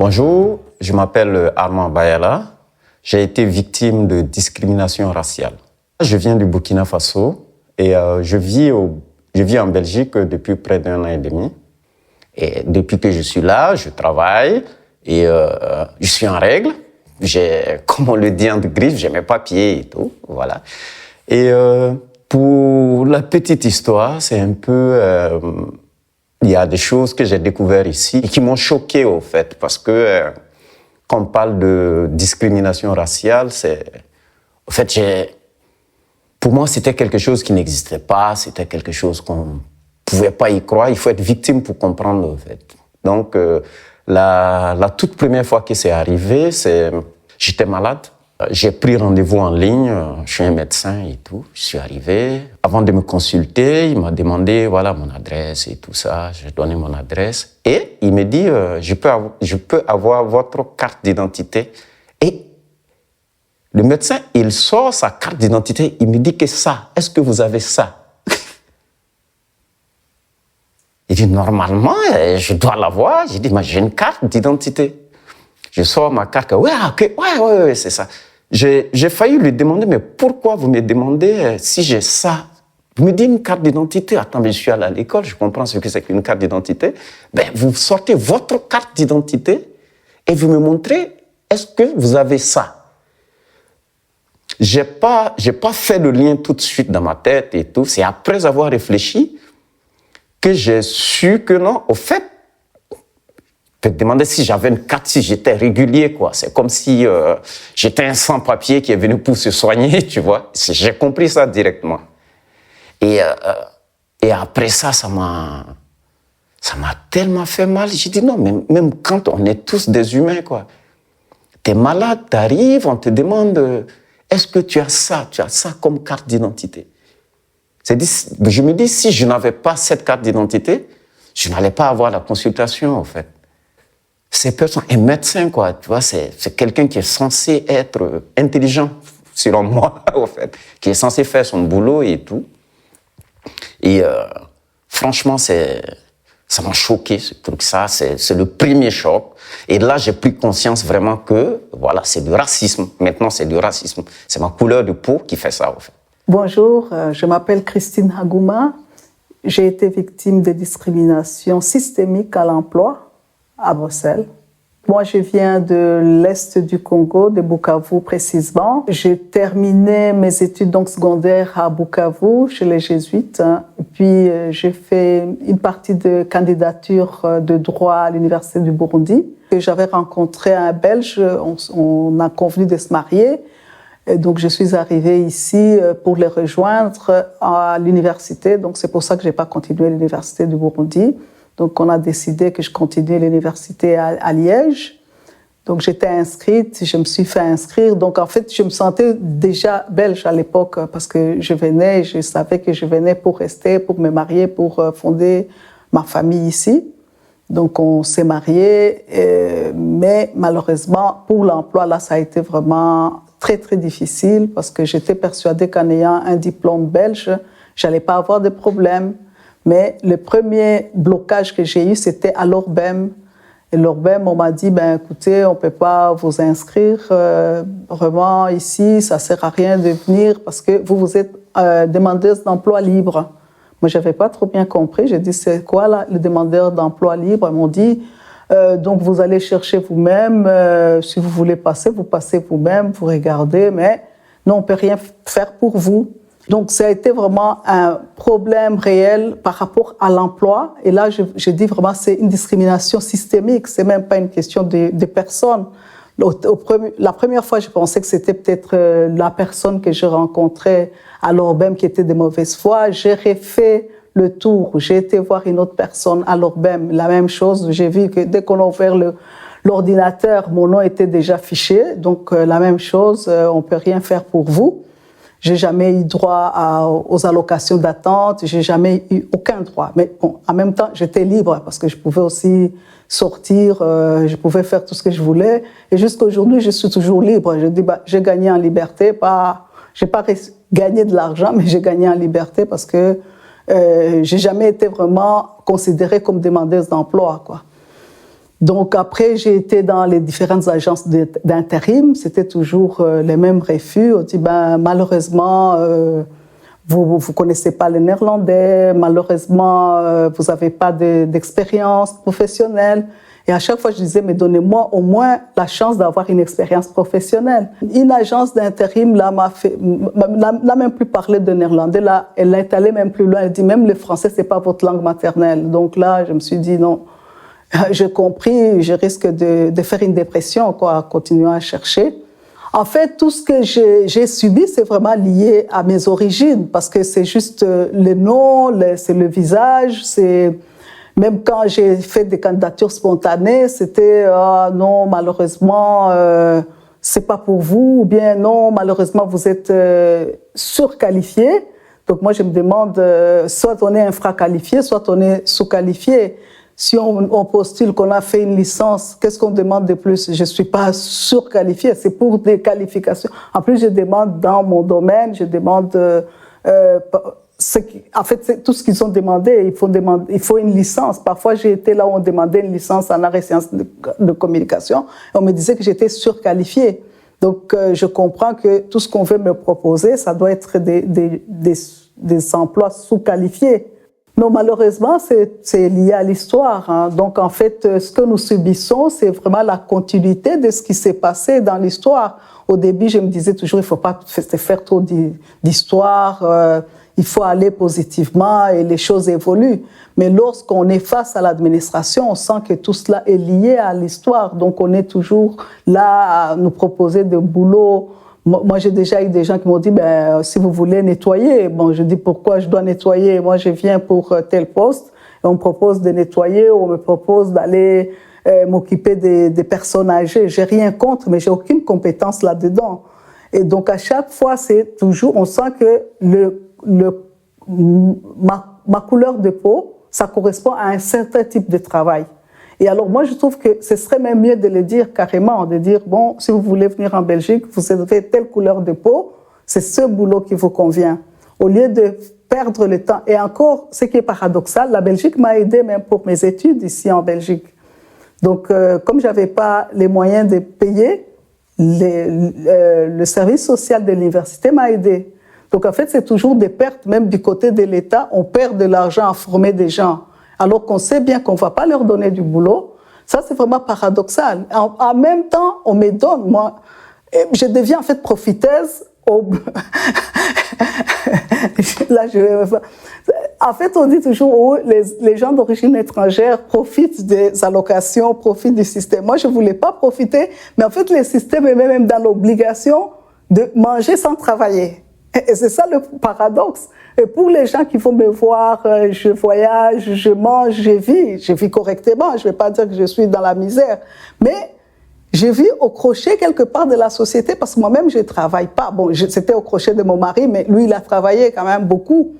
Bonjour, je m'appelle Armand Bayala. J'ai été victime de discrimination raciale. Je viens du Burkina Faso et je vis en Belgique depuis près d'1 an et demi. Et depuis que je suis là, je travaille et je suis en règle. J'ai, comme on le dit en griffe, j'ai mes papiers et tout, voilà. Et pour la petite histoire, c'est un peu... il y a des choses que j'ai découvertes ici et qui m'ont choqué, au fait, parce que quand on parle de discrimination raciale, au fait, pour moi, c'était quelque chose qui n'existait pas, c'était quelque chose qu'on ne pouvait pas y croire. Il faut être victime pour comprendre, en fait. Donc, la toute première fois que c'est arrivé, j'étais malade. J'ai pris rendez-vous en ligne, je suis un médecin et tout. Je suis arrivé. Avant de me consulter, il m'a demandé voilà mon adresse et tout ça. J'ai donné mon adresse et il me dit je peux avoir votre carte d'identité. Et le médecin, il sort sa carte d'identité, il me dit que ça, est-ce que vous avez ça? Il dit normalement, je dois l'avoir. J'ai dit mais j'ai une carte d'identité. Je sors ma carte, ouais, c'est ça. J'ai failli lui demander, mais pourquoi vous me demandez si j'ai ça? Vous me dites une carte d'identité. Attends, mais je suis allé à l'école, je comprends ce que c'est qu'une carte d'identité. Ben, vous sortez votre carte d'identité et vous me montrez, est-ce que vous avez ça? J'ai pas fait le lien tout de suite dans ma tête et tout. C'est après avoir réfléchi que j'ai su que non, au fait, je me demandais si j'avais une carte, si j'étais régulier, quoi. C'est comme si j'étais un sans-papier qui est venu pour se soigner, tu vois. J'ai compris ça directement. Et après ça m'a tellement fait mal. J'ai dit non, mais même quand on est tous des humains, quoi. T'es malade, t'arrives, on te demande est-ce que tu as ça comme carte d'identité. Je me dis si je n'avais pas cette carte d'identité, je n'allais pas avoir la consultation, en fait. Ces personnes, un médecin, quoi, tu vois, c'est quelqu'un qui est censé être intelligent, selon moi, au fait, qui est censé faire son boulot et tout. Et franchement, ça m'a choqué, ce truc-là, c'est le premier choc. Et là, j'ai pris conscience vraiment que, voilà, c'est du racisme. Maintenant, c'est du racisme. C'est ma couleur de peau qui fait ça, au fait. Bonjour, je m'appelle Christine Hagouma. J'ai été victime de discrimination systémique à l'emploi à Bruxelles. Moi, je viens de l'Est du Congo, de Bukavu précisément. J'ai terminé mes études donc secondaires à Bukavu, chez les Jésuites. Et puis, j'ai fait une partie de candidature de droit à l'Université du Burundi. Et j'avais rencontré un Belge, on a convenu de se marier. Et donc, je suis arrivée ici pour les rejoindre à l'université. Donc, c'est pour ça que je n'ai pas continué l'Université du Burundi. Donc, on a décidé que je continue l'université à Liège. Donc, j'étais inscrite, je me suis fait inscrire. Donc, en fait, je me sentais déjà belge à l'époque parce que je savais que je venais pour rester, pour me marier, pour fonder ma famille ici. Donc, on s'est mariés, mais malheureusement, pour l'emploi, là, ça a été vraiment très, très difficile parce que j'étais persuadée qu'en ayant un diplôme belge, je n'allais pas avoir de problème. Mais le premier blocage que j'ai eu, c'était à l'Orbem. Et l'Orbem, on m'a dit, écoutez, on ne peut pas vous inscrire vraiment ici, ça ne sert à rien de venir parce que vous êtes demandeuse d'emploi libre. Moi, je n'avais pas trop bien compris. J'ai dit, c'est quoi là, le demandeur d'emploi libre? Ils m'ont dit, donc vous allez chercher vous-même. Si vous voulez passer, vous passez vous-même, vous regardez, mais non, on ne peut rien faire pour vous. Donc, ça a été vraiment un problème réel par rapport à l'emploi. Et là, je dis vraiment, c'est une discrimination systémique. C'est même pas une question de personnes. La première fois, je pensais que c'était peut-être la personne que je rencontrais à l'Orbem qui était de mauvaise foi. J'ai refait le tour. J'ai été voir une autre personne à l'Orbem. La même chose. J'ai vu que dès qu'on a ouvert l'ordinateur, mon nom était déjà affiché. Donc, la même chose. On peut rien faire pour vous. J'ai jamais eu droit aux allocations d'attente, j'ai jamais eu aucun droit. Mais bon, en même temps, j'étais libre parce que je pouvais aussi sortir, je pouvais faire tout ce que je voulais. Et jusqu'à aujourd'hui, je suis toujours libre. Je dis, j'ai gagné en liberté, j'ai pas gagné de l'argent, mais j'ai gagné en liberté parce que j'ai jamais été vraiment considérée comme demandeuse d'emploi, quoi. Donc après, j'ai été dans les différentes agences d'intérim. C'était toujours les mêmes refus. On dit, malheureusement, vous ne connaissez pas le néerlandais. Malheureusement, vous n'avez pas d'expérience professionnelle. Et à chaque fois, je disais, mais donnez-moi au moins la chance d'avoir une expérience professionnelle. Une agence d'intérim, là, n'a même plus parlé de néerlandais. Là, elle est allée même plus loin. Elle dit, même le français, c'est pas votre langue maternelle. Donc là, je me suis dit, non, j'ai compris, je risque de faire une dépression, quoi, à continuer à chercher. En fait, tout ce que j'ai subi, c'est vraiment lié à mes origines, parce que c'est juste le nom, c'est le visage, c'est... Même quand j'ai fait des candidatures spontanées, c'était non, malheureusement, c'est pas pour vous, ou bien non, malheureusement, vous êtes surqualifié. Donc moi, je me demande, soit on est infraqualifié, soit on est sous-qualifié. Si on postule qu'on a fait une licence, qu'est-ce qu'on demande de plus? Je suis pas surqualifié, c'est pour des qualifications. En plus, je demande dans mon domaine, je demande... en fait, c'est tout ce qu'ils ont demandé. Il faut une licence. Parfois, j'ai été là où on demandait une licence en arts et sciences de communication. Et on me disait que j'étais surqualifiée. Donc, je comprends que tout ce qu'on veut me proposer, ça doit être des emplois sous-qualifiés. Non, malheureusement, c'est lié à l'histoire, hein. Donc, en fait, ce que nous subissons, c'est vraiment la continuité de ce qui s'est passé dans l'histoire. Au début, je me disais toujours, il ne faut pas faire trop d'histoire, il faut aller positivement et les choses évoluent. Mais lorsqu'on est face à l'administration, on sent que tout cela est lié à l'histoire. Donc, on est toujours là à nous proposer de boulot. Moi, j'ai déjà eu des gens qui m'ont dit, si vous voulez nettoyer, bon, je dis pourquoi je dois nettoyer? Moi, je viens pour tel poste, et on me propose de nettoyer, ou on me propose d'aller m'occuper des personnes âgées. J'ai rien contre, mais j'ai aucune compétence là-dedans. Et donc, à chaque fois, c'est toujours, on sent que ma couleur de peau, ça correspond à un certain type de travail. Et alors, moi, je trouve que ce serait même mieux de le dire carrément, de dire, bon, si vous voulez venir en Belgique, vous avez telle couleur de peau, c'est ce boulot qui vous convient. Au lieu de perdre le temps. Et encore, ce qui est paradoxal, la Belgique m'a aidé même pour mes études ici en Belgique. Donc, comme je n'avais pas les moyens de payer, le service social de l'université m'a aidé. Donc, en fait, c'est toujours des pertes, même du côté de l'État, on perd de l'argent à former des gens. Alors qu'on sait bien qu'on ne va pas leur donner du boulot. Ça, c'est vraiment paradoxal. En même temps, on me donne, moi, je deviens en fait profiteuse. Là, en fait, on dit toujours, oh, les gens d'origine étrangère profitent des allocations, profitent du système. Moi, je ne voulais pas profiter, mais en fait, le système est même dans l'obligation de manger sans travailler. Et c'est ça le paradoxe. Et pour les gens qui vont me voir, je voyage, je mange, je vis correctement. Je ne vais pas dire que je suis dans la misère, mais je vis au crochet quelque part de la société parce que moi-même, je ne travaille pas. Bon, c'était au crochet de mon mari, mais lui, il a travaillé quand même beaucoup.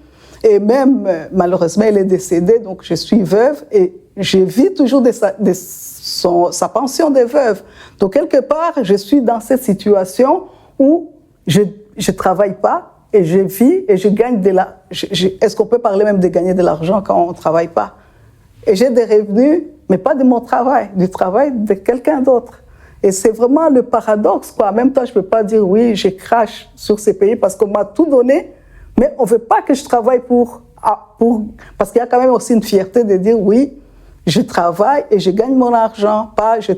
Et même, malheureusement, il est décédé, donc je suis veuve et je vis toujours de sa pension de veuve. Donc, quelque part, je suis dans cette situation où je ne travaille pas et je vis et je gagne de l'argent. Est-ce qu'on peut parler même de gagner de l'argent quand on ne travaille pas? Et j'ai des revenus, mais pas de mon travail, du travail de quelqu'un d'autre. Et c'est vraiment le paradoxe, quoi. En même temps, je ne peux pas dire, oui, je crache sur ces pays parce qu'on m'a tout donné, mais on ne veut pas que je travaille parce qu'il y a quand même aussi une fierté de dire, oui, je travaille et je gagne mon argent, pas je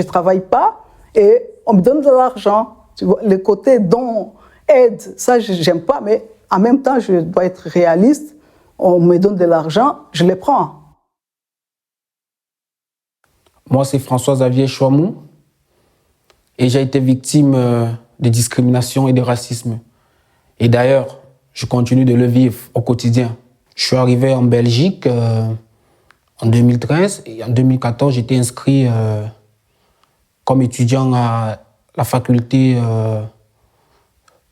travaille pas et on me donne de l'argent. Tu vois, le côté don, aide, ça, j'aime pas, mais en même temps, je dois être réaliste. On me donne de l'argent, je le prends. Moi, c'est François-Xavier Chouamou et j'ai été victime de discrimination et de racisme. Et d'ailleurs, je continue de le vivre au quotidien. Je suis arrivé en Belgique en 2013 et en 2014, j'étais inscrit comme étudiant à la faculté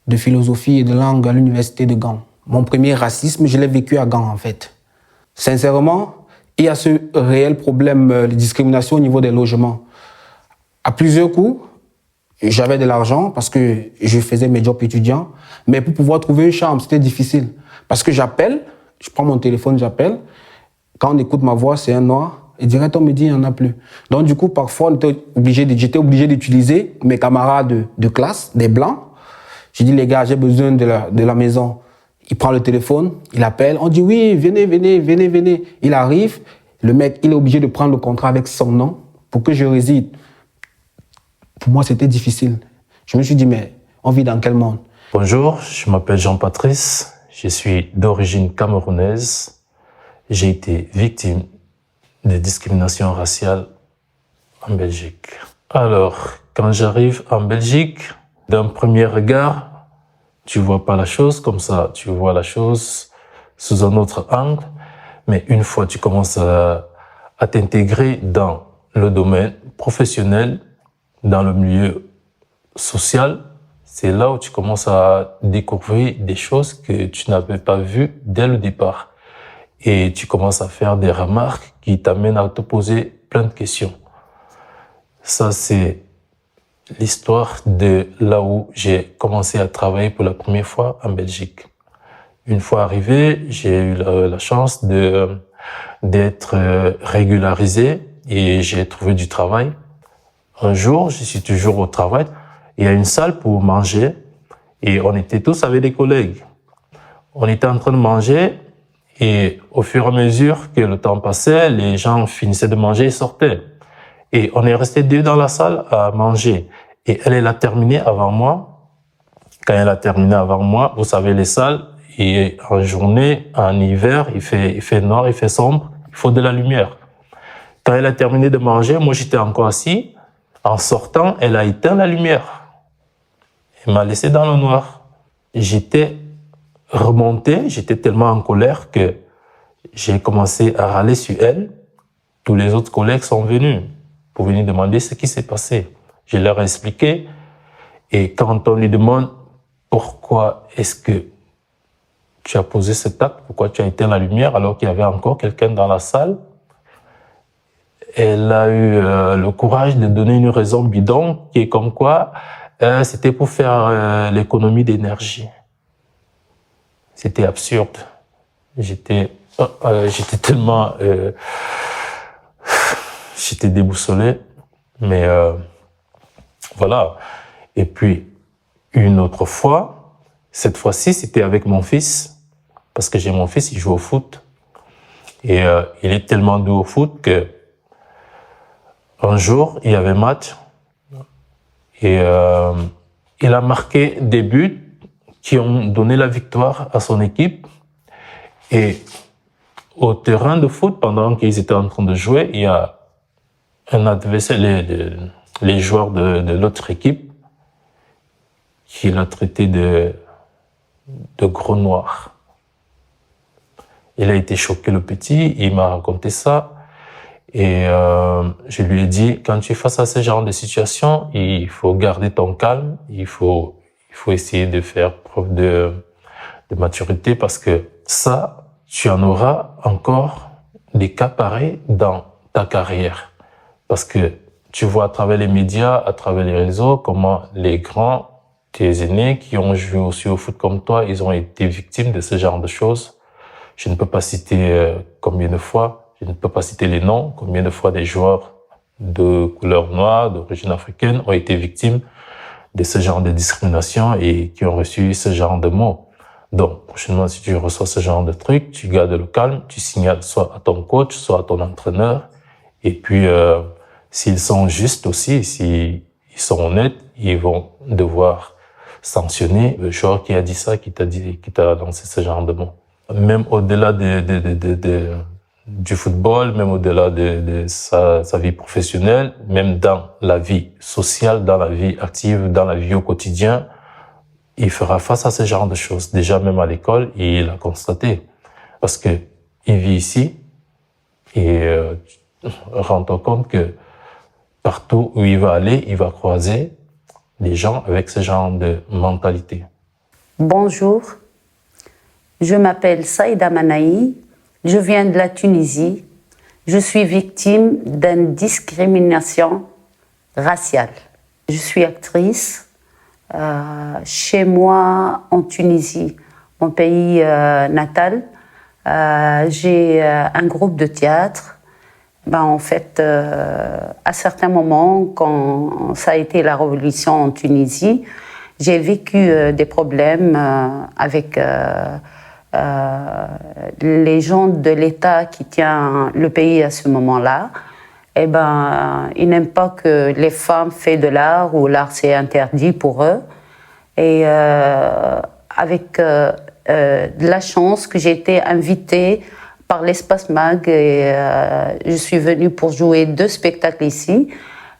de philosophie et de langue à l'université de Gand. Mon premier racisme, je l'ai vécu à Gand, en fait. Sincèrement, il y a ce réel problème de discrimination au niveau des logements. À plusieurs coups, j'avais de l'argent parce que je faisais mes jobs étudiants, mais pour pouvoir trouver une chambre, c'était difficile. Parce que j'appelle, je prends mon téléphone, j'appelle. Quand on écoute ma voix, c'est un noir. Et direct, on me dit, il n'y en a plus. Donc, du coup, parfois, j'étais obligé d'utiliser mes camarades de classe, des blancs. Je dis, les gars, j'ai besoin de la maison. Il prend le téléphone, il appelle, on dit, oui, venez. Il arrive, le mec, il est obligé de prendre le contrat avec son nom pour que je réside. Pour moi, c'était difficile. Je me suis dit, mais on vit dans quel monde? Bonjour, je m'appelle Jean-Patrice, je suis d'origine camerounaise. J'ai été victime de discrimination raciale en Belgique. Alors, quand j'arrive en Belgique, d'un premier regard, tu vois pas la chose comme ça, tu vois la chose sous un autre angle. Mais une fois tu commences à t'intégrer dans le domaine professionnel, dans le milieu social, c'est là où tu commences à découvrir des choses que tu n'avais pas vues dès le départ. Et tu commences à faire des remarques qui t'amènent à te poser plein de questions. Ça, c'est l'histoire de là où j'ai commencé à travailler pour la première fois en Belgique. Une fois arrivé, j'ai eu la chance d'être régularisé et j'ai trouvé du travail. Un jour, je suis toujours au travail. Il y a une salle pour manger et on était tous avec des collègues. On était en train de manger et au fur et à mesure que le temps passait, les gens finissaient de manger et sortaient. Et on est resté deux dans la salle à manger. Et elle a terminé avant moi. Quand elle a terminé avant moi, vous savez, les salles, et en journée, en hiver, il fait noir, il fait sombre, il faut de la lumière. Quand elle a terminé de manger, moi j'étais encore assis. En sortant, elle a éteint la lumière. Elle m'a laissé dans le noir. J'étais remonté, j'étais tellement en colère que j'ai commencé à râler sur elle. Tous les autres collègues sont venus pour venir demander ce qui s'est passé. Je leur ai expliqué. Et quand on lui demande pourquoi est-ce que tu as posé cet acte, pourquoi tu as éteint la lumière alors qu'il y avait encore quelqu'un dans la salle, elle a eu le courage de donner une raison bidon qui est comme quoi c'était pour faire l'économie d'énergie. C'était absurde. J'étais tellement... j'étais déboussolé. Mais voilà. Et puis, une autre fois, cette fois-ci, c'était avec mon fils. Parce que j'ai mon fils, il joue au foot. Et il est tellement doué au foot que un jour, il y avait match. Et il a marqué des buts qui ont donné la victoire à son équipe. Et au terrain de foot, pendant qu'ils étaient en train de jouer, il y a un adversaire, les joueurs de l'autre équipe, qui l'a traité de gros noir. Il a été choqué, le petit, il m'a raconté ça. Et je lui ai dit, quand tu es face à ce genre de situation, il faut garder ton calme, il faut essayer de faire preuve de maturité parce que ça, tu en auras encore des cas pareils dans ta carrière. Parce que tu vois à travers les médias, à travers les réseaux, comment les grands, tes aînés qui ont joué aussi au foot comme toi, ils ont été victimes de ce genre de choses. Je ne peux pas citer combien de fois, je ne peux pas citer les noms, combien de fois des joueurs de couleur noire, d'origine africaine ont été victimes de ce genre de discrimination et qui ont reçu ce genre de mots. Donc, prochainement, si tu reçois ce genre de truc, tu gardes le calme, tu signales soit à ton coach, soit à ton entraîneur. Et puis, s'ils sont justes aussi, s'ils sont honnêtes, ils vont devoir sanctionner le joueur qui a dit ça, qui t'a lancé ce genre de mots. Même au-delà du football, même au-delà de sa vie professionnelle, même dans la vie sociale, dans la vie active, dans la vie au quotidien, il fera face à ce genre de choses. Déjà, même à l'école, il a constaté. Parce que il vit ici et rends-toi compte que partout où il va aller, il va croiser des gens avec ce genre de mentalité. Bonjour, je m'appelle Saïda Manaï, je viens de la Tunisie. Je suis victime d'une discrimination raciale. Je suis actrice. Chez moi, en Tunisie, mon pays natal, j'ai un groupe de théâtre. En fait, à certains moments, quand ça a été la révolution en Tunisie, j'ai vécu des problèmes avec les gens de l'État qui tient le pays à ce moment-là. Ils n'aiment pas que les femmes fassent de l'art ou l'art c'est interdit pour eux. Et avec de la chance que j'ai été invitée par l'Espace Mag et je suis venue pour jouer 2 spectacles ici.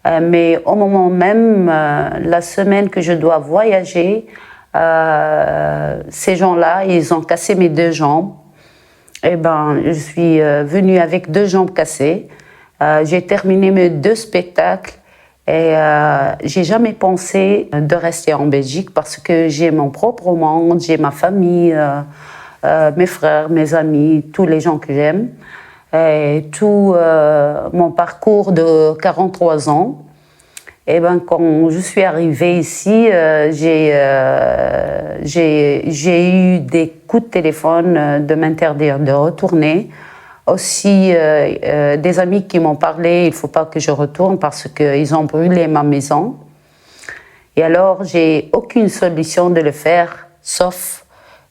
Mais au moment même, la semaine que je dois voyager, ces gens-là, ils ont cassé mes 2 jambes. Je suis venue avec 2 jambes cassées. J'ai terminé mes 2 spectacles et j'ai jamais pensé de rester en Belgique parce que j'ai mon propre monde, j'ai ma famille, mes frères, mes amis, tous les gens que j'aime. Et tout mon parcours de 43 ans. Quand je suis arrivée ici, j'ai eu des coups de téléphone de m'interdire de retourner. Aussi, des amis qui m'ont parlé, il ne faut pas que je retourne parce qu'ils ont brûlé ma maison. Et alors, j'ai aucune solution de le faire, sauf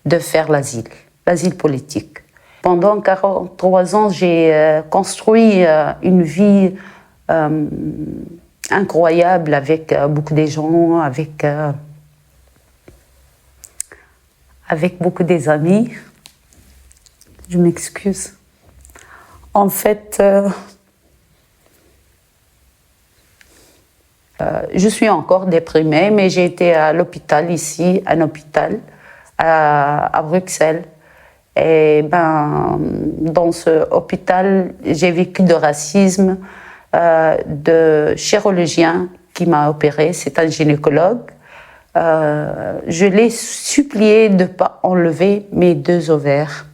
de faire l'asile politique. Pendant 43 ans, j'ai construit une vie incroyable avec beaucoup de gens, avec beaucoup des amis. Je m'excuse. En fait, je suis encore déprimée, mais j'ai été à l'hôpital ici, un hôpital à Bruxelles. Et dans ce hôpital, j'ai vécu de racisme de chirurgien qui m'a opéré, c'est un gynécologue. Je l'ai supplié de ne pas enlever mes 2 ovaires.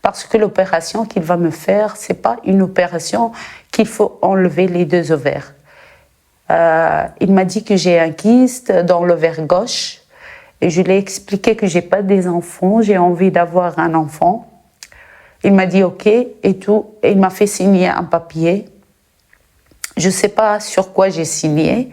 Parce que l'opération qu'il va me faire, ce n'est pas une opération qu'il faut enlever les 2 ovaires. Il m'a dit que j'ai un kyste dans l'ovaire gauche. Et je lui ai expliqué que je n'ai pas des enfants, j'ai envie d'avoir un enfant. Il m'a dit OK et tout. Et il m'a fait signer un papier. Je ne sais pas sur quoi j'ai signé,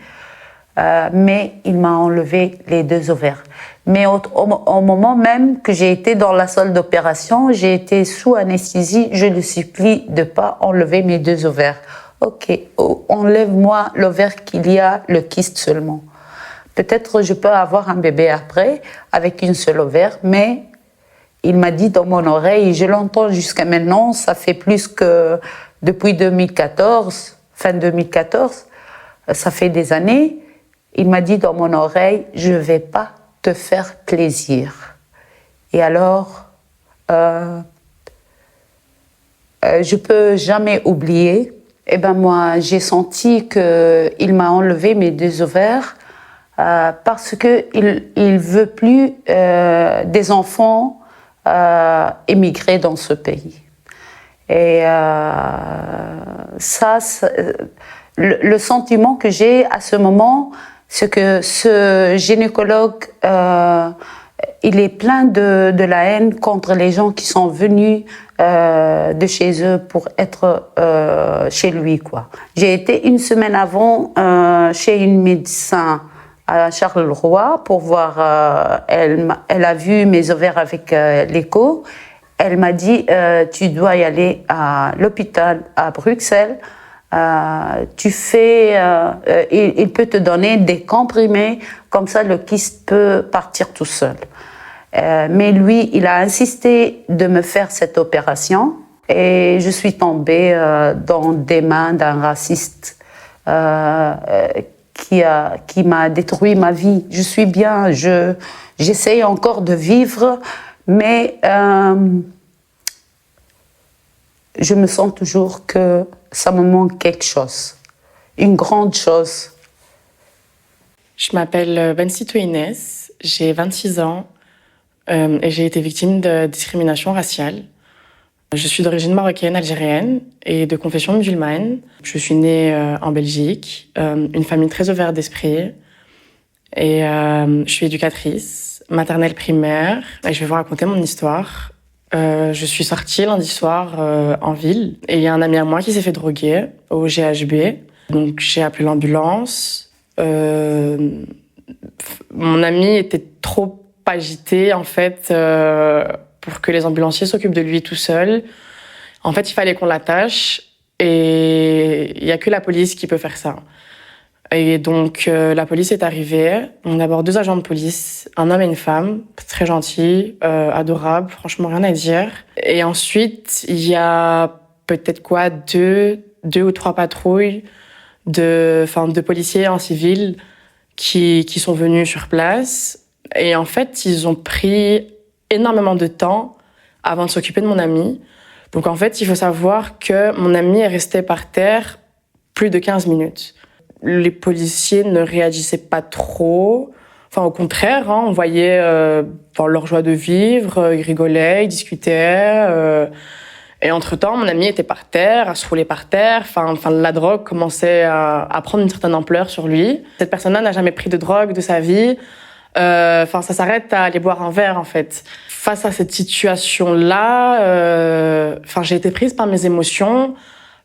mais il m'a enlevé les 2 ovaires. Mais au moment même que j'ai été dans la salle d'opération, j'ai été sous anesthésie. Je le supplie de ne pas enlever mes 2 ovaires. OK, enlève-moi l'ovaire qu'il y a, le kyste seulement. Peut-être je peux avoir un bébé après, avec une seule ovaire, mais il m'a dit dans mon oreille, je l'entends jusqu'à maintenant, ça fait plus que depuis 2014, fin 2014, ça fait des années, il m'a dit dans mon oreille, je ne vais pas te faire plaisir. Et alors, je ne peux jamais oublier, moi j'ai senti qu'il m'a enlevé mes 2 ovaires, parce qu'il ne veut plus des enfants émigrer dans ce pays. Et le sentiment que j'ai à ce moment, c'est que ce gynécologue, il est plein de la haine contre les gens qui sont venus de chez eux pour être chez lui, quoi. J'ai été une semaine avant chez une médecin à Charleroi pour voir, elle a vu mes ovaires avec l'écho. Elle m'a dit, tu dois y aller à l'hôpital à Bruxelles. Il peut te donner des comprimés, comme ça le kyste peut partir tout seul. Mais lui, il a insisté de me faire cette opération et je suis tombée dans des mains d'un raciste qui m'a détruit ma vie. Je suis bien, j'essaye encore de vivre, mais je me sens toujours que ça me manque quelque chose, une grande chose. Je m'appelle Bensitou Inès, j'ai 26 ans et j'ai été victime de discrimination raciale. Je suis d'origine marocaine, algérienne et de confession musulmane. Je suis née en Belgique, une famille très ouverte d'esprit. Et je suis éducatrice, maternelle primaire. Et je vais vous raconter mon histoire. Je suis sortie lundi soir en ville et il y a un ami à moi qui s'est fait droguer au GHB. Donc j'ai appelé l'ambulance. Mon ami était trop agité en fait pour que les ambulanciers s'occupent de lui tout seul. En fait, il fallait qu'on l'attache et il y a que la police qui peut faire ça. Et donc la police est arrivée. On a d'abord 2 agents de police, un homme et une femme, très gentils, adorables, franchement rien à dire. Et ensuite il y a peut-être deux ou 3 patrouilles de policiers en civil qui sont venus sur place. Et en fait, ils ont pris énormément de temps avant de s'occuper de mon ami. Donc en fait, il faut savoir que mon ami est resté par terre plus de 15 minutes. Les policiers ne réagissaient pas trop. Enfin, au contraire, on voyait leur joie de vivre, ils rigolaient, ils discutaient. Et entre-temps, mon ami était par terre, à se rouler par terre. Enfin, la drogue commençait à prendre une certaine ampleur sur lui. Cette personne-là n'a jamais pris de drogue de sa vie. Ça s'arrête à aller boire un verre, en fait. Face à cette situation-là, j'ai été prise par mes émotions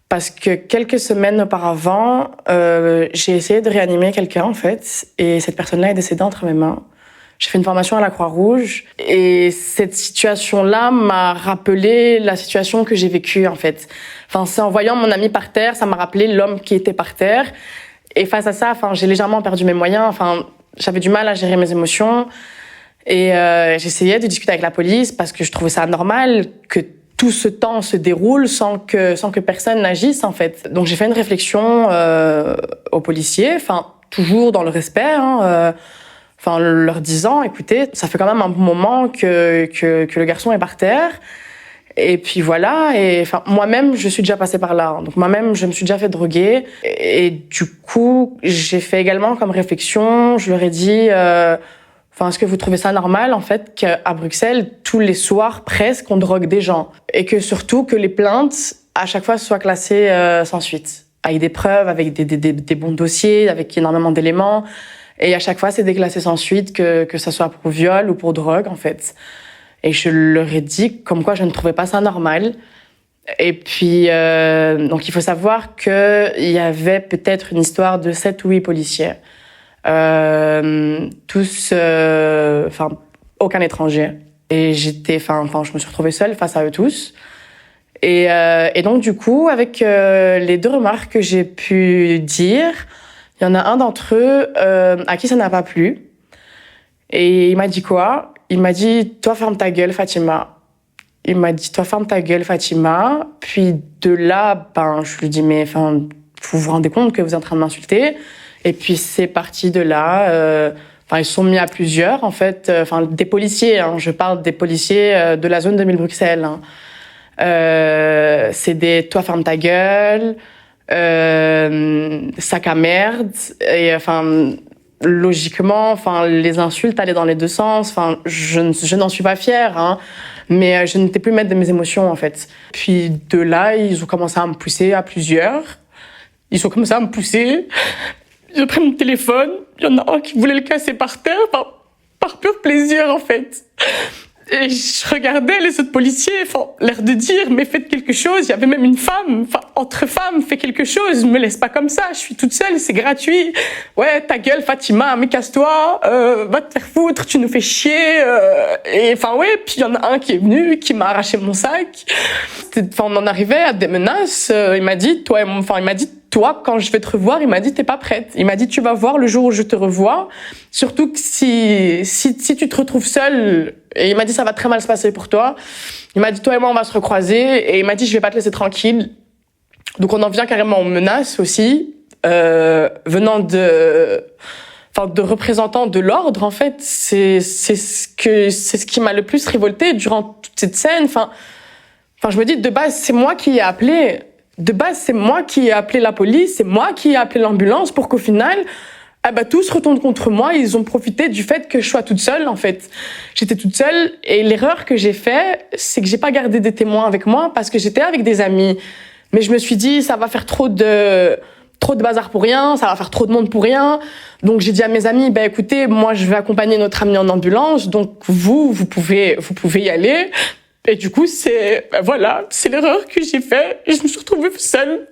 parce que quelques semaines auparavant, j'ai essayé de réanimer quelqu'un, en fait, et cette personne-là est décédée entre mes mains. J'ai fait une formation à la Croix-Rouge et cette situation-là m'a rappelé la situation que j'ai vécue, en fait. C'est en voyant mon ami par terre, ça m'a rappelé l'homme qui était par terre. Et face à ça, j'ai légèrement perdu mes moyens. J'avais du mal à gérer mes émotions et j'essayais de discuter avec la police parce que je trouvais ça anormal que tout ce temps se déroule sans que personne n'agisse, en fait. Donc j'ai fait une réflexion aux policiers, toujours dans le respect, leur disant, écoutez, ça fait quand même un bon moment que le garçon est par terre. Et puis voilà, et moi-même, je suis déjà passée par là. Donc moi-même, je me suis déjà fait droguer. Et du coup, j'ai fait également comme réflexion, je leur ai dit, est-ce que vous trouvez ça normal, en fait, qu'à Bruxelles, tous les soirs, presque, on drogue des gens? Et que surtout, que les plaintes, à chaque fois, soient classées sans suite. Avec des preuves, avec des bons dossiers, avec énormément d'éléments. Et à chaque fois, c'est déclassé sans suite, que ça soit pour viol ou pour drogue, en fait. Et je leur ai dit comme quoi je ne trouvais pas ça normal. Et puis, donc il faut savoir qu'il y avait peut-être une histoire de 7 ou 8 policiers. Tous, aucun étranger. Et je me suis retrouvée seule face à eux tous. Et donc du coup, avec les 2 remarques que j'ai pu dire, il y en a un d'entre eux à qui ça n'a pas plu. Et il m'a dit quoi? Il m'a dit, toi, ferme ta gueule, Fatima. Il m'a dit, toi, ferme ta gueule, Fatima. Puis de là, je lui dis, mais vous vous rendez compte que vous êtes en train de m'insulter? Et puis c'est parti de là. Ils se sont mis à plusieurs, en fait. Des policiers, je parle des policiers de la zone de Bruxelles. C'est des, toi, ferme ta gueule, sac à merde. Et logiquement, les insultes allaient dans les 2 sens. Je n'en suis pas fière, mais je n'étais plus maître de mes émotions, en fait. Puis de là, ils ont commencé à me pousser à plusieurs. Ils ont commencé à me pousser. J'ai pris mon téléphone. Il y en a un qui voulait le casser par terre, par pur plaisir, en fait. Et je regardais les autres policiers, l'air de dire, mais faites quelque chose. Il y avait même une femme, entre femmes, fais quelque chose, me laisse pas comme ça, je suis toute seule, c'est gratuit. Ouais, ta gueule, Fatima, mais casse-toi, va te faire foutre, tu nous fais chier. Et puis il y en a un qui est venu, qui m'a arraché mon sac. On en arrivait à des menaces. Il m'a dit, toi, quand je vais te revoir, il m'a dit, t'es pas prête. Il m'a dit, tu vas voir le jour où je te revois. Surtout que si tu te retrouves seule, et il m'a dit, ça va très mal se passer pour toi. Il m'a dit, toi et moi, on va se recroiser. Et il m'a dit, je vais pas te laisser tranquille. Donc on en vient carrément aux menaces aussi, venant de représentants de l'ordre, en fait. C'est ce qui m'a le plus révoltée durant toute cette scène. Je me dis, de base, c'est moi qui ai appelé. De base, c'est moi qui ai appelé la police, c'est moi qui ai appelé l'ambulance pour qu'au final, tous se retournent contre moi. Ils ont profité du fait que je sois toute seule, en fait. J'étais toute seule et l'erreur que j'ai fait, c'est que j'ai pas gardé des témoins avec moi parce que j'étais avec des amis. Mais je me suis dit, ça va faire trop de bazar pour rien, ça va faire trop de monde pour rien. Donc j'ai dit à mes amis, écoutez, moi je vais accompagner notre ami en ambulance, donc vous pouvez y aller. Et du coup, c'est l'erreur que j'ai faite. Et je me suis retrouvée seule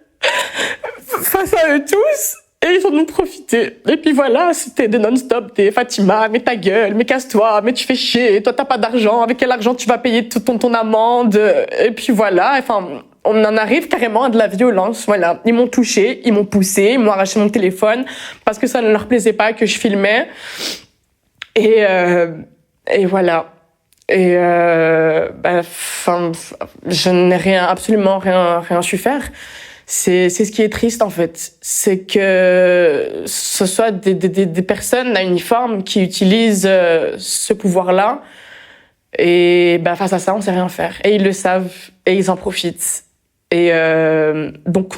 face à eux tous. Et ils en ont profité. Et puis voilà, c'était des non-stop, des Fatima, mais ta gueule, mais casse-toi, mais tu fais chier, toi t'as pas d'argent, avec quel argent tu vas payer ton amende? Et puis voilà, enfin, on en arrive carrément à de la violence, voilà. Ils m'ont touchée, ils m'ont poussée, ils m'ont arraché mon téléphone, parce que ça ne leur plaisait pas que je filmais. Et voilà. Et je n'ai absolument rien su faire. C'est ce qui est triste en fait, c'est que ce soit des personnes à uniforme qui utilisent ce pouvoir-là et face à ça on sait rien faire et ils le savent et ils en profitent et donc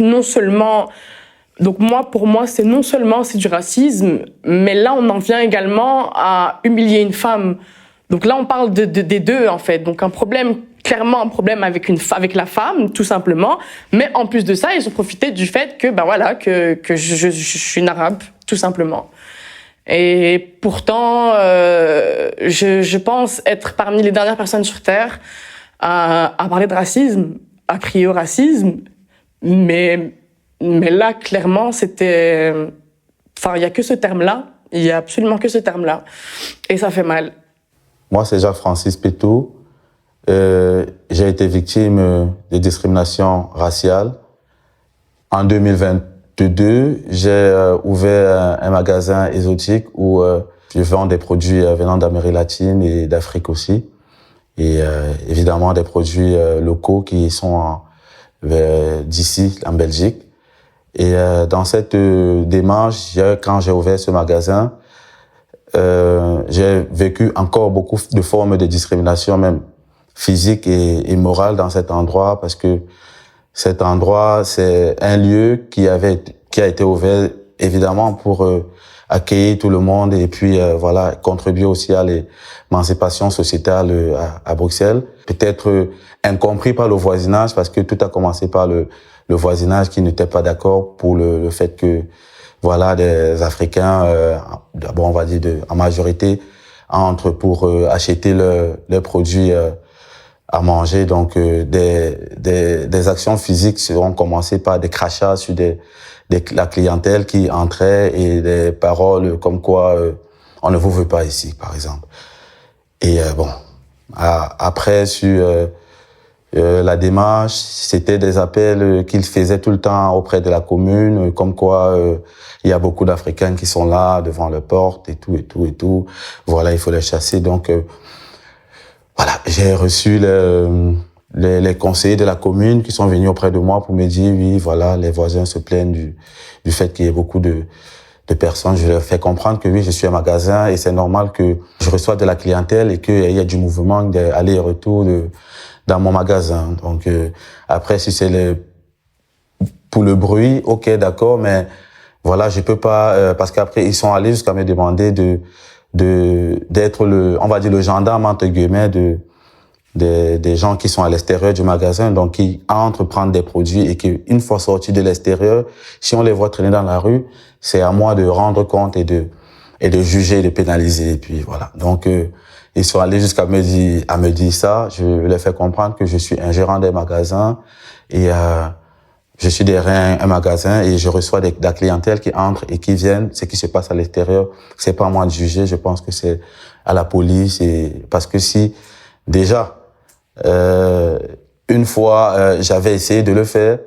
pour moi c'est non seulement c'est du racisme, mais là on en vient également à humilier une femme. Donc là on parle des deux en fait, donc clairement un problème avec la femme, tout simplement. Mais en plus de ça, ils ont profité du fait que je suis une arabe, tout simplement. Et pourtant, je pense être parmi les dernières personnes sur Terre à parler de racisme, à crier au racisme. Mais là, clairement, il y a que ce terme-là. Il y a absolument que ce terme-là. Et ça fait mal. Moi, c'est Jacques-Francis Pétou. J'ai été victime de discrimination raciale. En 2022, j'ai ouvert un magasin exotique où je vends des produits venant d'Amérique latine et d'Afrique aussi. Et évidemment des produits locaux qui sont d'ici, en Belgique. Et dans cette démarche, quand j'ai ouvert ce magasin, j'ai vécu encore beaucoup de formes de discrimination, même physique et morale dans cet endroit, parce que cet endroit, c'est un lieu qui a été ouvert évidemment pour accueillir tout le monde et puis contribuer aussi à l'émancipation sociétale à Bruxelles. Peut-être incompris par le voisinage, parce que tout a commencé par le voisinage qui n'était pas d'accord pour le fait que des Africains, on va dire en majorité, entrent pour acheter leurs produits à manger. Donc des actions physiques seront commencées par des crachats sur la clientèle qui entrait et des paroles comme quoi on ne vous veut pas ici, par exemple. Et après sur la démarche, c'était des appels qu'ils faisaient tout le temps auprès de la commune, comme quoi il y a beaucoup d'Africains qui sont là devant leur porte et tout. Voilà, il faut les chasser. Donc j'ai reçu les conseillers de la commune qui sont venus auprès de moi pour me dire oui, voilà, les voisins se plaignent du fait qu'il y ait beaucoup de personnes. Je leur fais comprendre que oui, je suis un magasin et c'est normal que je reçois de la clientèle et qu'il y a du mouvement d'aller et retour dans mon magasin. Donc après, si c'est pour le bruit, ok, d'accord, mais voilà, je peux pas parce qu'après ils sont allés jusqu'à me demander d'être on va dire le gendarme entre guillemets des gens qui sont à l'extérieur du magasin, donc qui entrent prendre des produits et qui une fois sortis de l'extérieur, si on les voit traîner dans la rue, c'est à moi de rendre compte et de juger, de pénaliser. Et puis voilà. Donc ils sont allés jusqu'à me dire ça. Je leur fais comprendre que je suis un gérant des magasins et je suis derrière un magasin et je reçois de la clientèle qui entre et qui viennent. Ce qui se passe à l'extérieur, c'est pas à moi de juger. Je pense que c'est à la police. Et parce que si déjà une fois j'avais essayé de le faire,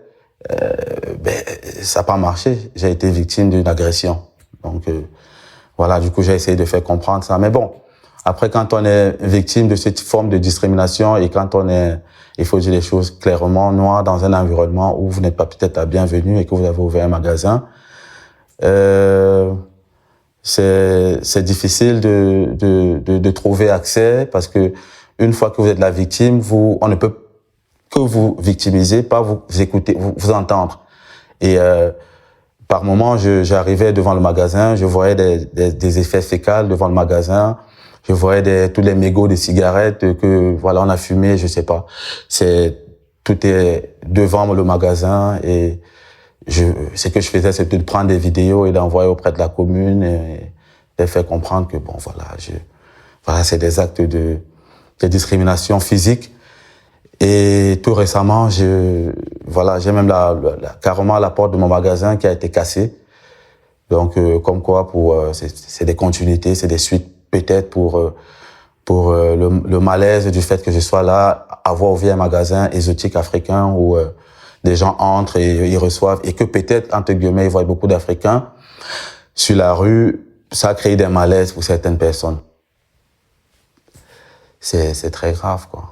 ça n'a pas marché. J'ai été victime d'une agression. Donc voilà, du coup j'ai essayé de faire comprendre ça. Mais bon. Après, quand on est victime de cette forme de discrimination et quand il faut dire les choses clairement, noir dans un environnement où vous n'êtes pas peut-être la bienvenue et que vous avez ouvert un magasin, c'est difficile de trouver accès parce que une fois que vous êtes la victime, on ne peut que vous victimiser, pas vous écouter, vous entendre. Et par moments, j'arrivais devant le magasin, je voyais des effets fécals devant le magasin. Je voyais tous les mégots de cigarettes que on a fumé, je sais pas. Tout est devant le magasin et ce que je faisais, c'était de prendre des vidéos et d'envoyer auprès de la commune et de faire comprendre que c'est des actes de discrimination physique Et tout récemment, j'ai même carrément la porte de mon magasin qui a été cassée. Donc, comme quoi, c'est des continuités, c'est des suites, peut-être pour le malaise du fait que je sois là, avoir ouvert un magasin exotique africain où des gens entrent et ils reçoivent, et que peut-être, entre guillemets, ils voient beaucoup d'Africains sur la rue, ça a créé des malaises pour certaines personnes. C'est très grave, quoi.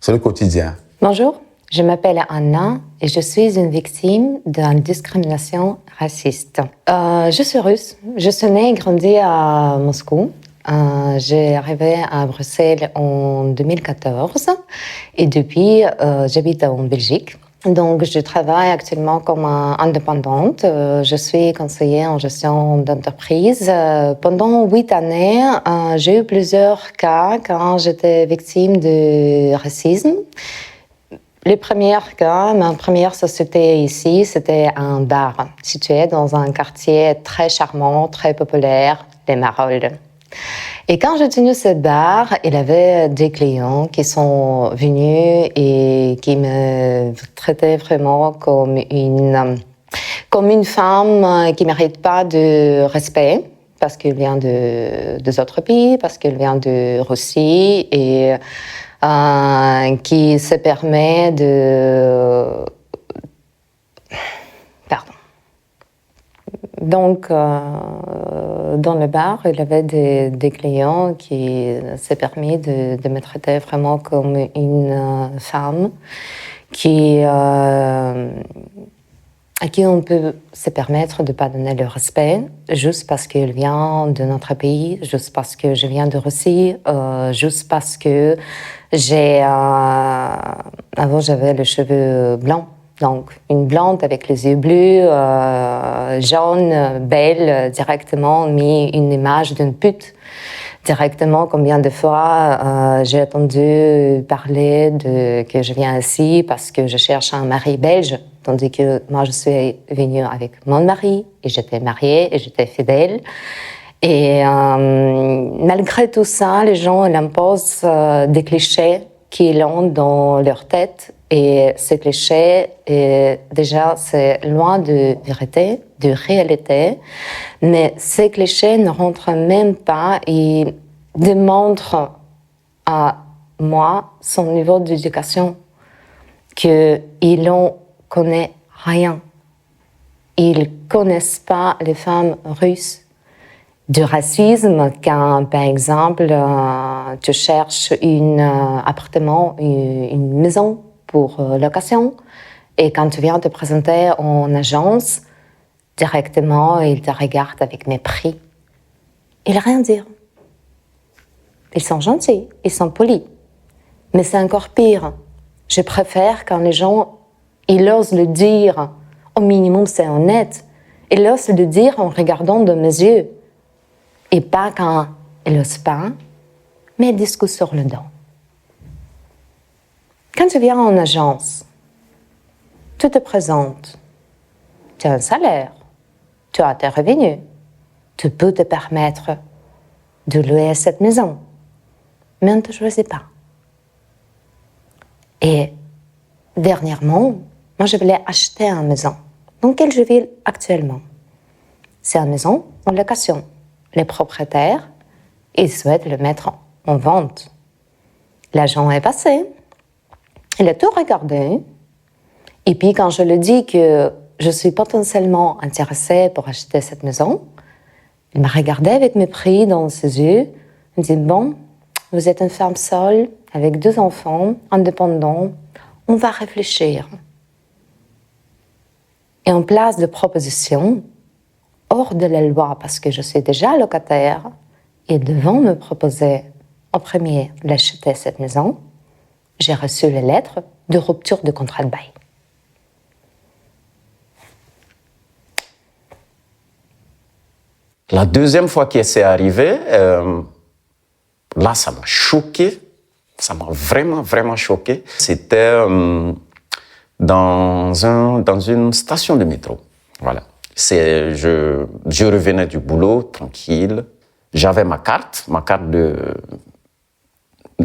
C'est le quotidien. Bonjour, je m'appelle Anna et je suis une victime d'une discrimination raciste. Je suis russe. Je suis née et grandie à Moscou. J'ai arrivé à Bruxelles en 2014 et depuis, j'habite en Belgique. Donc, je travaille actuellement comme indépendante. Je suis conseillère en gestion d'entreprise. Pendant 8 années, j'ai eu plusieurs cas quand j'étais victime de racisme. Les premiers cas, ma première société ici, c'était un bar situé dans un quartier très charmant, très populaire, les Marolles. Et quand j'ai tenu ce bar, il y avait des clients qui sont venus et qui me traitaient vraiment comme une femme qui ne mérite pas de respect parce qu'elle vient des autres pays, parce qu'elle vient de Russie et qui se permet de... Pardon. Donc, dans le bar, il y avait des clients qui s'est permis de me traiter vraiment comme une femme à qui on peut se permettre de ne pas donner le respect juste parce qu'elle vient de notre pays, juste parce que je viens de Russie, juste parce que avant j'avais les cheveux blancs. Donc, une blonde avec les yeux bleus, jaune, belle, directement mis une image d'une pute. Directement, combien de fois j'ai entendu parler que je viens ici parce que je cherche un mari belge, tandis que moi je suis venue avec mon mari et j'étais mariée et j'étais fidèle. Et malgré tout ça, les gens imposent des clichés qu'ils ont dans leur tête. Et ces clichés, déjà, c'est loin de vérité, de réalité. Mais ces clichés ne rentrent même pas et démontrent à moi son niveau d'éducation, qu'ils n'en connaissent rien. Ils ne connaissent pas les femmes russes. Du racisme, quand, par exemple, tu cherches un appartement, une maison pour location, et quand tu viens te présenter en agence, directement, ils te regardent avec mépris. Ils rien dire. Ils sont gentils, ils sont polis. Mais c'est encore pire. Je préfère quand les gens, ils osent le dire, au minimum c'est honnête, ils osent le dire en regardant dans mes yeux. Et pas quand ils n'osent pas, mais ils discutent sur le dos. Quand tu viens en agence, tu te présentes, tu as un salaire, tu as tes revenus, tu peux te permettre de louer cette maison, mais on ne te choisit pas. Et dernièrement, moi je voulais acheter une maison. Dans quelle je vis actuellement? C'est une maison en location. Les propriétaires, ils souhaitent le mettre en vente. L'agent est passé, il a tout regardé, et puis quand je lui dis que je suis potentiellement intéressée pour acheter cette maison, il m'a regardé avec mépris dans ses yeux, il me dit « Bon, vous êtes une femme seule, avec 2 enfants, indépendants, on va réfléchir. » Et en place de proposition, hors de la loi, parce que je suis déjà locataire, et devant me proposer en premier d'acheter cette maison, j'ai reçu les lettres de rupture de contrat de bail. La deuxième fois que c'est arrivé, là, ça m'a choqué. Ça m'a vraiment, vraiment choqué. C'était dans une station de métro. Voilà. Je revenais du boulot, tranquille. J'avais ma carte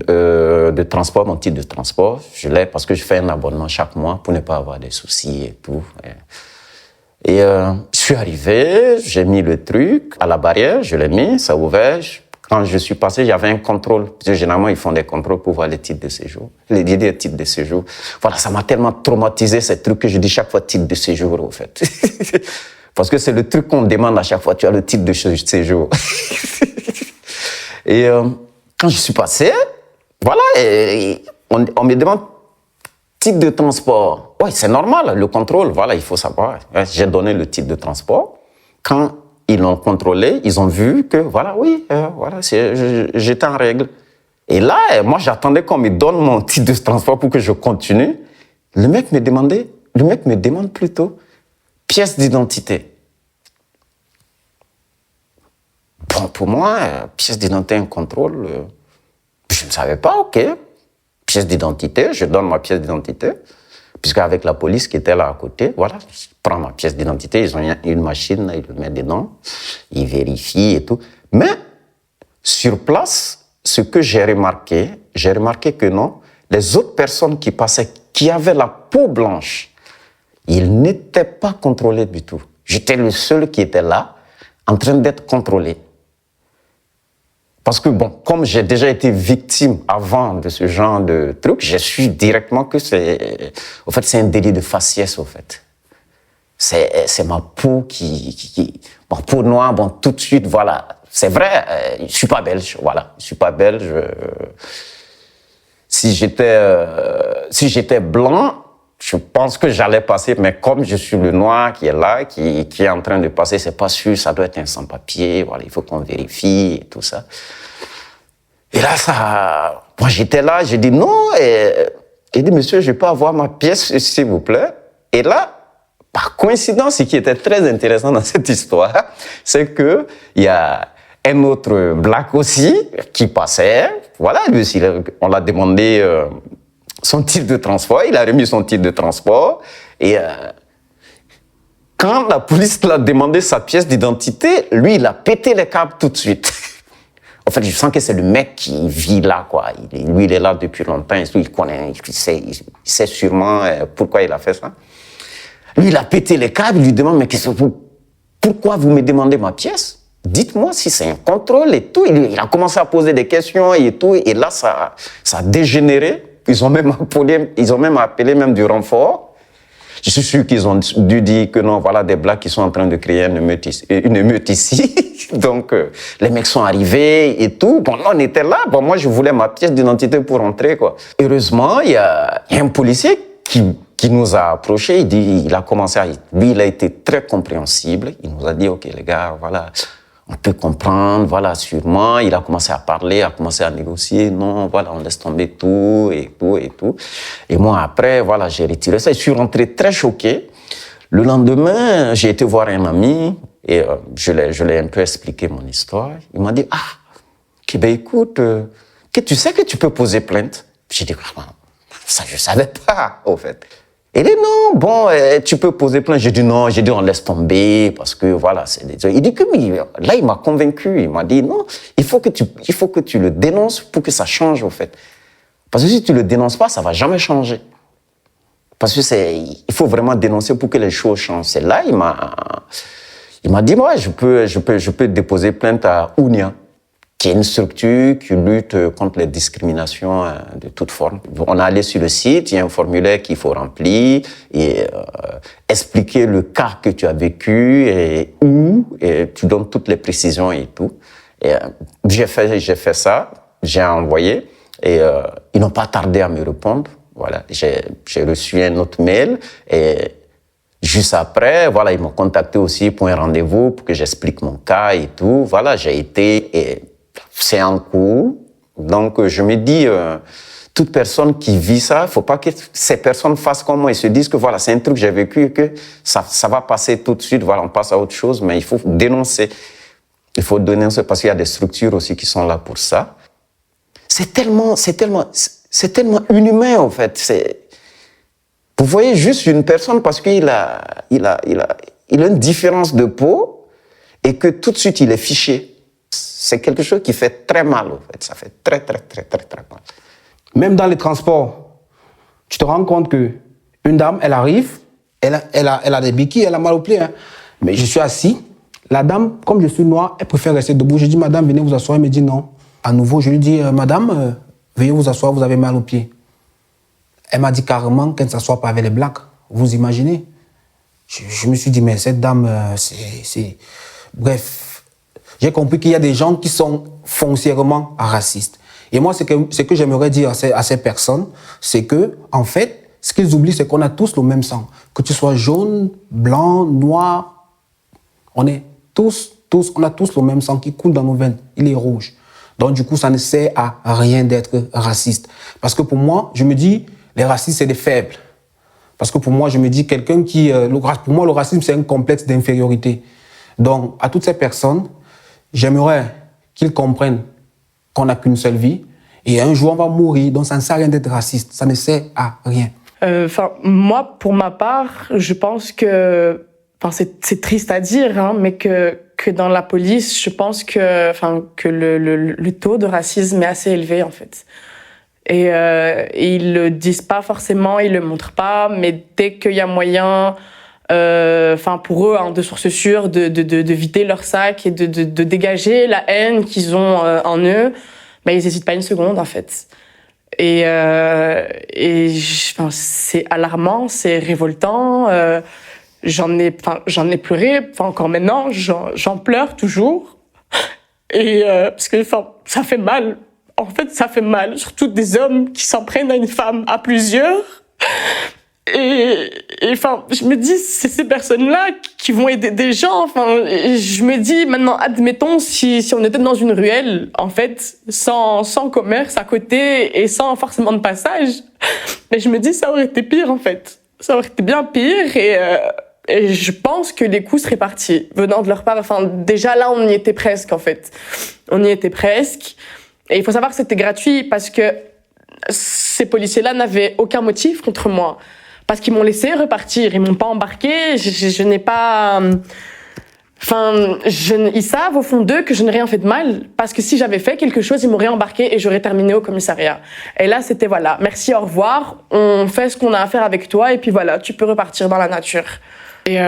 de transport, mon titre de transport. Je l'ai parce que je fais un abonnement chaque mois pour ne pas avoir des soucis et tout. Et je suis arrivé, j'ai mis le truc à la barrière, je l'ai mis, ça a ouvert. Quand je suis passé, j'avais un contrôle. Parce que généralement, ils font des contrôles pour voir les titres de séjour. Les titres de séjour. Voilà, ça m'a tellement traumatisé, ces trucs, que je dis chaque fois titre de séjour, au fait. Parce que c'est le truc qu'on demande à chaque fois, tu as le titre de séjour. Et quand je suis passé, voilà, et on me demande titre de transport. Oui, c'est normal, le contrôle, voilà, il faut savoir. J'ai donné le titre de transport. Quand ils l'ont contrôlé, ils ont vu que, voilà, oui, voilà, j'étais en règle. Et là, moi, j'attendais qu'on me donne mon titre de transport pour que je continue. Le mec me demande plutôt pièce d'identité. Bon, pour moi, pièce d'identité, un contrôle, je ne savais pas, ok. Pièce d'identité, je donne ma pièce d'identité. Puisqu'avec la police qui était là à côté, voilà, je prends ma pièce d'identité, ils ont une machine, ils le mettent dedans, ils vérifient et tout. Mais, sur place, ce que j'ai remarqué que non, les autres personnes qui passaient, qui avaient la peau blanche, ils n'étaient pas contrôlés du tout. J'étais le seul qui était là, en train d'être contrôlé. Parce que, bon, comme j'ai déjà été victime avant de ce genre de truc, je suis directement que c'est... Au fait, c'est un délit de faciès, au fait. C'est ma peau ma peau noire, bon, tout de suite, voilà. C'est vrai, je suis pas belge, voilà. Je suis pas belge. Si j'étais blanc, je pense que j'allais passer, mais comme je suis le noir qui est là, qui est en train de passer, c'est pas sûr, ça doit être un sans-papier, voilà, il faut qu'on vérifie et tout ça. Et là, moi j'étais là, j'ai dit non, et il dit, monsieur, je peux avoir ma pièce, s'il vous plaît. Et là, par coïncidence, ce qui était très intéressant dans cette histoire, c'est que il y a un autre black aussi qui passait, voilà, lui aussi, on l'a demandé son titre de transport, il a remis son titre de transport, et quand la police l'a demandé sa pièce d'identité, lui, il a pété les câbles tout de suite. En fait, je sens que c'est le mec qui vit là, quoi. Lui, il est là depuis longtemps, il connaît, il sait sûrement pourquoi il a fait ça. Lui, il a pété les câbles, il lui demande, mais pourquoi vous me demandez ma pièce? Dites-moi si c'est un contrôle et tout. Il a commencé à poser des questions et tout, et là, ça a dégénéré. Ils ont même appelé même du renfort. Je suis sûr qu'ils ont dû dire que non, voilà des blacks qui sont en train de créer une émeute ici. Donc, les mecs sont arrivés et tout. Bon, là, on était là. Bon, moi, je voulais ma pièce d'identité pour rentrer, quoi. Heureusement, il y a un policier qui nous a approchés. Il a commencé lui, il a été très compréhensible. Il nous a dit, OK, les gars, voilà, on peut comprendre, voilà, sûrement. Il a commencé à parler, a commencé à négocier. Non, voilà, on laisse tomber tout et tout et tout. Et moi, après, voilà, j'ai retiré ça. Je suis rentré très choqué. Le lendemain, j'ai été voir un ami et je l'ai un peu expliqué mon histoire. Il m'a dit, ben écoute, que tu sais que tu peux poser plainte. J'ai dit, ça, je savais pas, au fait. Il dit non, bon, tu peux poser plainte. J'ai dit non, on laisse tomber parce que voilà, c'est des... Il dit que oui, là il m'a convaincu, il m'a dit non, il faut que tu le dénonces pour que ça change au fait. Parce que si tu le dénonces pas, ça va jamais changer. Parce que il faut vraiment dénoncer pour que les choses changent. C'est là il m'a dit ouais, je peux déposer plainte à Ounia, qui est une structure qui lutte contre les discriminations de toute forme. On est allé sur le site, il y a un formulaire qu'il faut remplir et expliquer le cas que tu as vécu et où, et tu donnes toutes les précisions et tout. Et j'ai fait ça, j'ai envoyé et ils n'ont pas tardé à me répondre. Voilà, j'ai reçu un autre mail et juste après, voilà, ils m'ont contacté aussi pour un rendez-vous pour que j'explique mon cas et tout. Voilà, j'ai été et c'est en cours. Donc, je me dis, toute personne qui vit ça, il faut pas que ces personnes fassent comme moi et se disent que voilà, c'est un truc que j'ai vécu et que ça va passer tout de suite. Voilà, on passe à autre chose, mais il faut dénoncer. Il faut dénoncer parce qu'il y a des structures aussi qui sont là pour ça. C'est tellement inhumain, en fait. Vous voyez juste une personne parce qu'il a une différence de peau et que tout de suite il est fiché. c'est quelque chose qui fait très mal, en fait. Ça fait très, très, très, très, très mal. Même dans les transports, tu te rends compte que une dame, elle arrive, elle a des béquilles, elle a mal au pied. Hein. Mais je suis assis. La dame, comme je suis noir, elle préfère rester debout. Je dis, madame, venez vous asseoir. Elle me dit non. À nouveau, je lui dis, madame, veuillez vous asseoir, vous avez mal au pied. Elle m'a dit carrément qu'elle ne s'assoit pas avec les blacks. Vous imaginez? Je me suis dit, mais cette dame, c'est... Bref, j'ai compris qu'il y a des gens qui sont foncièrement racistes. Et moi, ce que j'aimerais dire à ces personnes, c'est que, en fait, ce qu'ils oublient, c'est qu'on a tous le même sang. Que tu sois jaune, blanc, noir, on a tous le même sang qui coule dans nos veines. Il est rouge. Donc, du coup, ça ne sert à rien d'être raciste. Parce que pour moi, je me dis, les racistes, c'est des faibles. Parce que pour moi, je me dis, quelqu'un qui... pour moi, le racisme, c'est un complexe d'infériorité. Donc, à toutes ces personnes, j'aimerais qu'ils comprennent qu'on n'a qu'une seule vie. Et un jour, on va mourir. Donc, ça ne sert à rien d'être raciste. Ça ne sert à rien. Moi, pour ma part, je pense que... c'est triste à dire, hein, mais que dans la police, je pense que le taux de racisme est assez élevé, en fait. Et ils le disent pas forcément, ils le montrent pas, mais dès qu'il y a moyen, pour eux, hein, de source sûre, de vider leur sac et de dégager la haine qu'ils ont en eux, ils n'hésitent pas une seconde, en fait. Et c'est alarmant, c'est révoltant. J'en ai pleuré, encore maintenant, j'en pleure toujours. Et parce que ça fait mal. En fait, ça fait mal, surtout des hommes qui s'en prennent à une femme à plusieurs. Et je me dis, c'est ces personnes-là qui vont aider des gens. Je me dis, maintenant, admettons, si on était dans une ruelle, en fait, sans commerce à côté et sans forcément de passage, mais je me dis, ça aurait été pire, en fait. Ça aurait été bien pire et je pense que les coups seraient partis, venant de leur part. Déjà là, on y était presque, en fait. On y était presque. Et il faut savoir que c'était gratuit parce que ces policiers-là n'avaient aucun motif contre moi. Parce qu'ils m'ont laissé repartir, ils m'ont pas embarqué, je n'ai pas... ils savent au fond d'eux que je n'ai rien fait de mal. Parce que si j'avais fait quelque chose, ils m'auraient embarqué et j'aurais terminé au commissariat. Et là, c'était voilà, merci, au revoir, on fait ce qu'on a à faire avec toi et puis voilà, tu peux repartir dans la nature. Et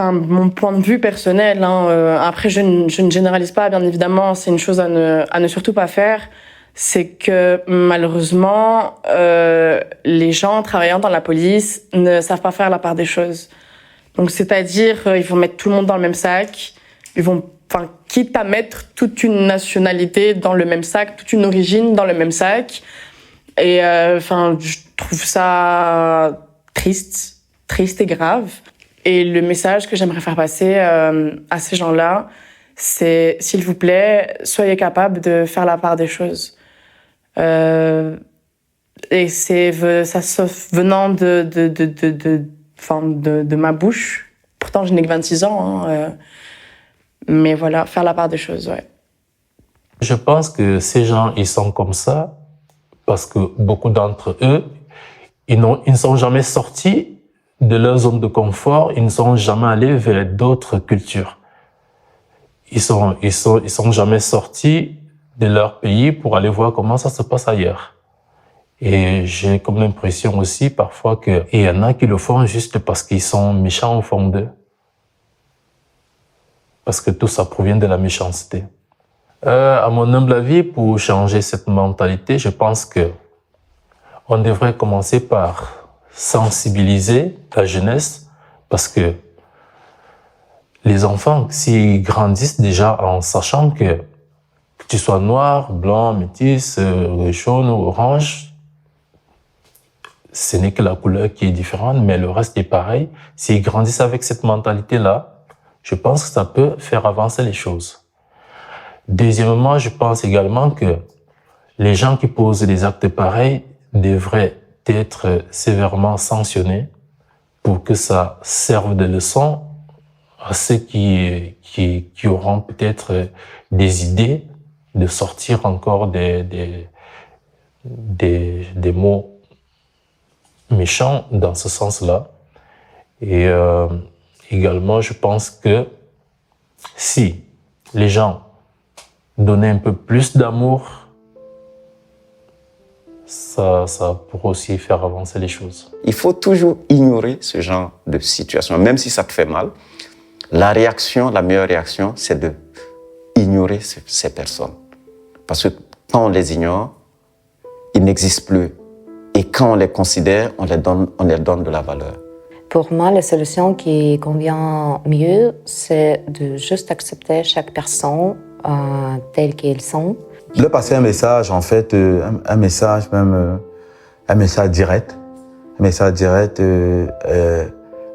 mon point de vue personnel, après je ne généralise pas, bien évidemment, c'est une chose à ne surtout pas faire, c'est que malheureusement, les gens travaillant dans la police ne savent pas faire la part des choses. Donc c'est-à-dire, ils vont mettre tout le monde dans le même sac, ils vont, quitte à mettre toute une nationalité dans le même sac, toute une origine dans le même sac. Et je trouve ça triste et grave. Et le message que j'aimerais faire passer à ces gens-là, c'est, s'il vous plaît, soyez capables de faire la part des choses. Et ça venant de ma bouche. Pourtant, je n'ai que 26 ans. Mais voilà, faire la part des choses, ouais. Je pense que ces gens, ils sont comme ça parce que beaucoup d'entre eux, ils ne sont jamais sortis de leur zone de confort, ils ne sont jamais allés vers d'autres cultures. Ils sont jamais sortis de leur pays pour aller voir comment ça se passe ailleurs. Et j'ai comme l'impression aussi parfois qu'il y en a qui le font juste parce qu'ils sont méchants au fond d'eux. Parce que tout ça provient de la méchanceté. À mon humble avis, pour changer cette mentalité, je pense que on devrait commencer par sensibiliser la jeunesse, parce que les enfants, s'ils grandissent déjà en sachant que tu sois noir, blanc, métis, jaune ou orange, ce n'est que la couleur qui est différente, mais le reste est pareil. S'ils grandissent avec cette mentalité-là, je pense que ça peut faire avancer les choses. Deuxièmement, je pense également que les gens qui posent des actes pareils devraient être sévèrement sanctionnés pour que ça serve de leçon à ceux qui auront peut-être des idées de sortir encore des mots méchants dans ce sens-là. Et également, je pense que si les gens donner un peu plus d'amour, ça pourrait aussi faire avancer les choses. Il faut toujours ignorer ce genre de situation, même si ça te fait mal. La meilleure réaction, c'est de ignorer ces personnes. Parce que quand on les ignore, ils n'existent plus. Et quand on les considère, on leur donne de la valeur. Pour moi, la solution qui convient mieux, c'est de juste accepter chaque personne telle qu'elles sont. Leur passer un message, en fait, un message direct,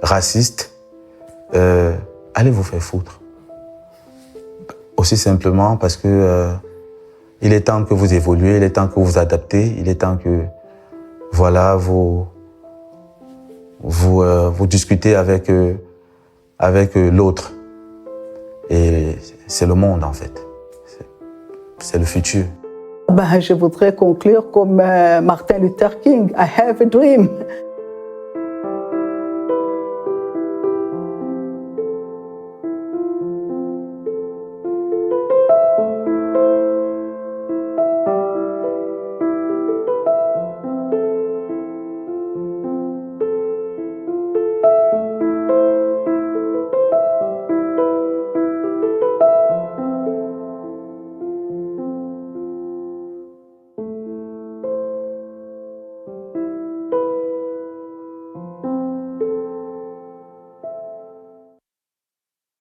raciste, allez vous faire foutre. Aussi simplement parce que il est temps que vous évoluez, il est temps que vous vous adaptez, il est temps que, voilà, vous discutez avec l'autre. Et c'est le monde, en fait. C'est le futur. Je voudrais conclure comme Martin Luther King, I have a dream.